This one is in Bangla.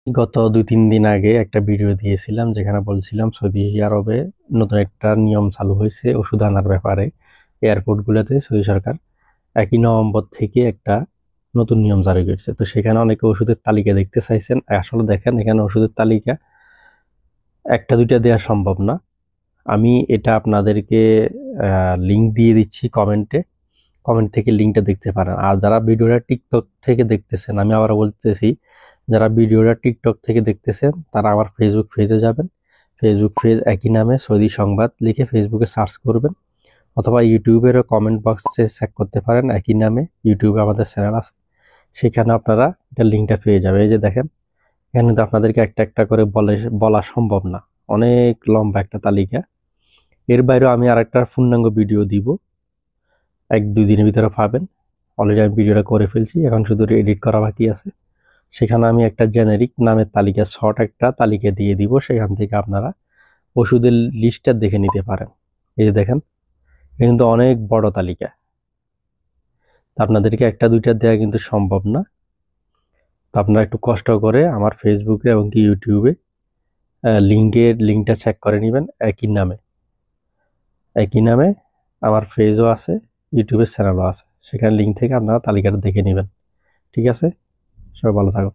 গত ২-৩ দিন আগে একটা ভিডিও দিয়েছিলাম যেখানে বলছিলাম সৌদি আরবে নতুন একটা নিয়ম চালু হয়েছে ওষুধ আনার ব্যাপারে। এয়ারপোর্টগুলোতে সৌদি সরকার ১ই নভেম্বর থেকে একটা নতুন নিয়ম জারি করেছে। তো সেখানে অনেকে ওষুধের তালিকা দেখতে চাইছেন। আসলে দেখেন এখানে ওষুধের তালিকা একটা দুইটা দেওয়া সম্ভব না। আমি এটা আপনাদেরকে লিঙ্ক দিয়ে দিচ্ছি কমেন্ট থেকে লিঙ্কটা দেখতে পারেন। আর যারা ভিডিওটা টিকটক থেকে দেখতেছেন, আমি আবার বলতেছি, যারা ভিডিওটা টিকটক থেকে দেখতেছেন তারা আমার ফেসবুক পেজে যাবেন। ফেসবুক পেজ একই নামে সৌদি সংবাদ লিখে ফেসবুকে সার্চ করবেন, অথবা ইউটিউবেরও কমেন্ট বক্সে চেক করতে পারেন, একই নামে ইউটিউবে আমাদের চ্যানেল আছে, সেখানে আপনারা এটা লিঙ্কটা পেয়ে যাবেন। এই যে দেখেন, এখানে কিন্তু আপনাদেরকে একটা একটা করে বলা সম্ভব না, অনেক লম্বা একটা তালিকা। এর বাইরেও আমি আরেকটা পূর্ণাঙ্গ ভিডিও দিব, ১-২ দিনের ভিতরে পাবেন। অলরেডি আমি ভিডিওটা করে ফেলছি, এখন শুধু এডিট করা বাকি আছে। সেখানে আমি একটা জেনেরিক নামের তালিকা, শর্ট একটা তালিকা দিয়ে দিব, সেখান থেকে আপনারা ওষুধের লিস্টটা দেখে নিতে পারেন। এই যে দেখেন, এটা কিন্তু অনেক বড় তালিকা, আপনাদেরকে একটা দুইটা দেওয়া কিন্তু সম্ভব না। তো আপনারা একটু কষ্ট করে আমার ফেসবুকে এবং কি ইউটিউবে লিঙ্কটা চেক করে নেবেন। একই নামে আমার পেজও আছে, ইউটিউবের চ্যানেলও আছে, সেখানে লিঙ্ক থেকে আপনারা তালিকাটা দেখে নেবেন। ঠিক আছে, সবাই ভালো থাকুন।